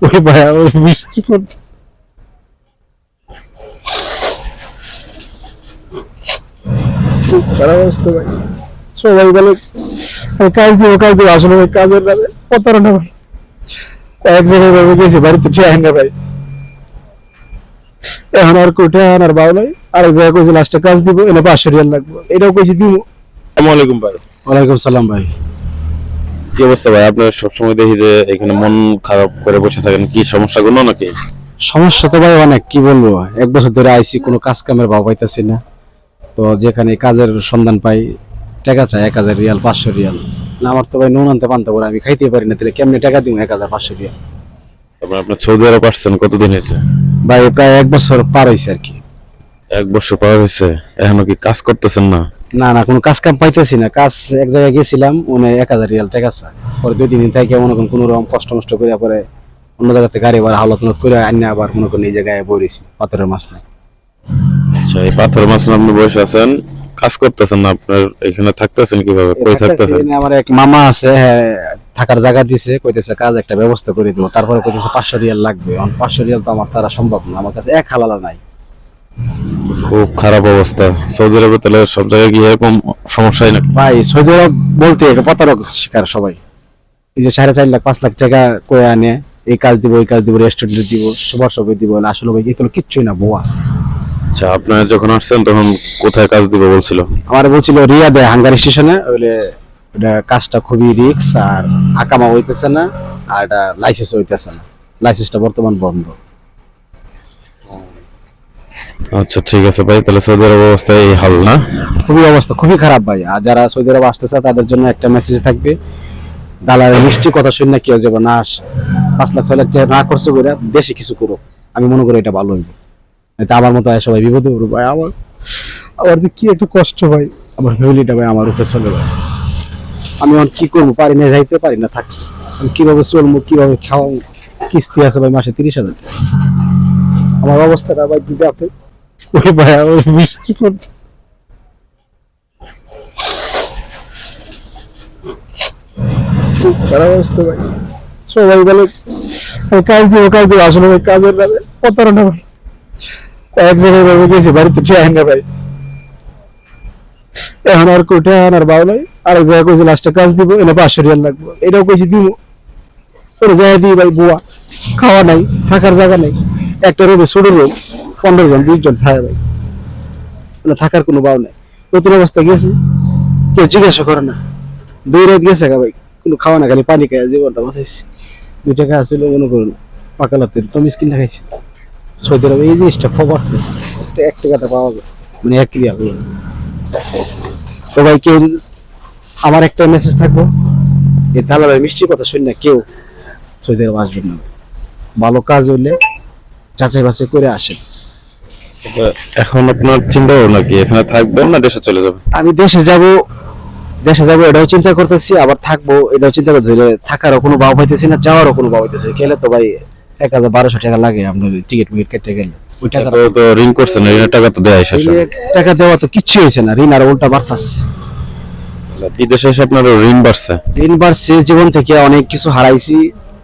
ওই ভাই ওই বৃষ্টি পড়ছে। খারাপ অবস্থা ভাই, সবাই বলে কাজ দিব আসলে ভাই কাজের নামে প্রতারণা ভাই। কয়েক জায়গায় ভাবে গেছি, বাড়িতে চেয়ে না ভাই, এখন আর কোঠে আর বাউ নাই। আরেক জায়গায় কইছি লাস্টে কাজ দিব, এনে 500 রিয়াল লাগবে, এটাও কইছি দিব। আসসালামু আলাইকুম ভাই। ওয়ালাইকুম সালাম ভাই। কি অবস্থা ভাই? আপনার সবসময় দেখি যে এখানে মন খারাপ করে বসে থাকেন, কি সমস্যা কোনো নাকি? সমস্যা তো ভাই অনেক, কি বলবো, 1 বছর ধরে আইছি, কোনো কাজ কামের ভাব পাইতাছি না। তো যেখানে কাজের সন্ধান পাই, টাকা চাই 1000 রিয়াল 500 রিয়াল। না আমার তো ভাই নুন আনতে পান্তা করে আমি খাইতে পারি না, তাহলে কেমনে টাকা দিব 1500 রিয়াল? তারপর আপনার সৌদি আরব আসছেন কতদিন হয়েছে? ভাই প্রায় 1 বছর পার হয়েছে আর কি। 1 বছর পার হয়েছে, এখনো কি কাজ করতেছেন না? না না, কোনো কাজ কাম পাইতেছি না। কাজ এক জায়গায় গেছিলাম, উনি 1000 রিয়াল টাকা চায়। পরে 2-3 দিন থেকে মনে করেন কোনো রকম কষ্ট মষ্ট করে পরে অন্য জায়গাতে গাড়ি ভাড়া হালত করে আইনে আবার মনে করেন এই জায়গায় বইরেছি, পাথরের মাছ নাই। আচ্ছা, এই পাথর মাছ আপনি বসে আছেন, কাজ করতেছেন না, আপনার এখানে থাকতেছেন কিভাবে, কই থাকতেছেন? এখানে আমার এক মামা আছে, হ্যাঁ, থাকার জায়গা দিছে, কইতেছে কাজ একটা ব্যবস্থা করে দেবো। তারপরে কইতেছে 500 রিয়াল লাগবে। 500 রিয়াল তো আমার তারা সম্ভব না, আমার কাছে এক হালালা নাই। খুব খারাপ অবস্থা সৌদি আরবে। তাহলে সব জায়গায় কি এরকম সমস্যাই না? ভাই সৌদি আরব বলতে প্রতারক শিকার সবাই। এই যে 4.5 লাখ 5 লাখ টাকা করে আনে, এই কাজ দিব ওই কাজ দিব, রেস্টুরেন্ট দিব, সবার সবাই দিব, আসলে ভাই এগুলো কিচ্ছুই না, বোয়া। আচ্ছা, আপনারা যখন আসছেন তখন কোথায় কাজ দিবে বলছিল? আমার বলছিল রিয়াদে হাঙ্গারি স্টেশনে, ওইলে ওটা কাজটা খুবই রিক্স, আর আকামা হইতেছে না, আর এটা লাইসেন্স হইতেছে না, লাইসেন্সটা বর্তমান বন্ধ। আচ্ছা ঠিক আছে ভাই, তাহলে সৌদি আরব অবস্থায় এই হাল না? খুবই অবস্থা খুবই খারাপ ভাই। আর যারা সৌদি আরব আসতে চায় তাদের জন্য একটা মেসেজ থাকবে, দালালের মিষ্টি কথা শুনে কেউ যাবে না আসে। 5 লাখ 6 লাখ টাকা না খরচ করে দেশে কিছু করো, আমি মনে করি এটা ভালো হইব। এটা আমার মতো হয় সবাই বিপদে পড়বে ভাই। আমার আমার যে কি একটা কষ্ট ভাই, আমার ফ্যামিলিটা ভাই আমার উপরে চলে ভাই। আমি এখন কি করবো, পারি না যাইতে, পারি না থাকতে, আমি কিভাবে চলবো, কিভাবে খাওয়াবো? কিস্তি আছে ভাই মাসে 30,000 টাকা। আমার অবস্থাটা ভাই দিতে আপনি ওই ভাই ওই বৃষ্টি পড়ছে। খারাপ অবস্থা ভাই, সবাই বলে কাজ দিব আসলে ভাই কাজের নামে প্রতারণা ভাই। কয়েক জায়গায় ভাবে গেছি, বাড়িতে চেয়ে না ভাই, এখন আর কোঠে আর বাউ নাই। আরেক জায়গায় কইছি লাস্টে কাজ দিব, এনে 500 রিয়াল লাগবে, এটাও কইছি দিব। ওরে যাই দিই ভাই, বুয়া। খাওয়া নাই, থাকার জায়গা নাই, একটা রুমে ছোট রুম, 15 জন 20 জন থাকে ভাই, মানে থাকার কোনো বাউ নাই। নতুন অবস্থা গেছি, কেউ জিজ্ঞাসা করে না, 2 রাত গেছে ভাই, কোনো খাওয়া না, খালি পানি খাই জীবনটা বাঁচাইছি। 2 টাকা আসলে মনে করুন পাকালাতের তো মিসকিন খাইছি। সৌদি আরবে এই জিনিসটা খুব আছে, 1 টাকাটা পাওয়া যায়, মানে 1 রিয়াল। তো ভাই কেউ, আমার একটা মেসেজ থাকবো, এই দালালের মিষ্টি কথা শুনে না কেউ সৌদি আরব আসবেন না। ভালো কাজ হইলে যাচাই বাছাই করে আসেন। এখন আপনার চিন্তা ভাবনা কি, এখানে থাকবেন না দেশে চলে যাবেন? আমি দেশে যাব এটাও চিন্তা করতেছি, আবার থাকবো এটাও চিন্তা করতেছি। থাকারও কোনো ভাব হইতেছি না, যাওয়ারও কোনো ভাব হইতেছে। গেলে তো ভাই 1,1200 টাকা লাগে আপনার টিকিট কেটে গেলে। ওই টাকা তো ঋণ করছেন, ঋণের টাকা তো দেয় শেষ হবে। টাকা দেওয়া তো কিচ্ছু হয়েছে না, ঋণ আর উল্টা বাড়তাছে। বিদেশে এসে আপনার ঋণ বাড়ছে? ঋণ বাড়ছে, জীবন থেকে অনেক কিছু হারাইছি,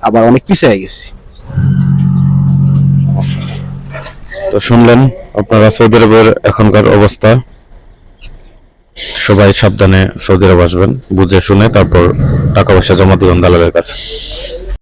আবার অনেক পিছিয়ে গেছি। তো শুনলেন আপনারা সৌদি আরবের এখনকার অবস্থা। সবাই সাবধানে সৌদি আরব আসবেন, বুঝে শুনে তারপর টাকা পয়সা জমা দিবেন দালালের কাছে।